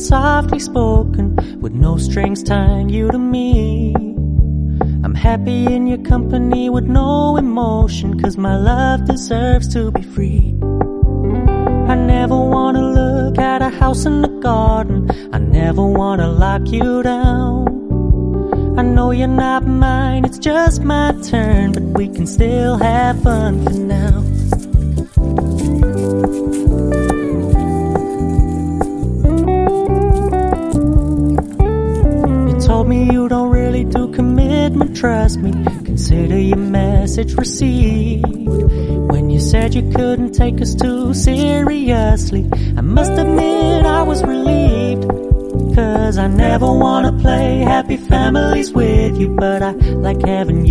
softly spoken, with no strings tying you to me. I'm happy in your company with no emotion, 'cause my love deserves to be free. I never wanna look at a house in the garden, I never wanna lock you down. I know you're not mine, it's just my turn, but we can still have fun for now. You told me you don't really do commitment, trust me, consider your message received. When you said you couldn't take us too seriously, I must admit I was relieved. 'Cause I never wanna play happy families with you, but I like having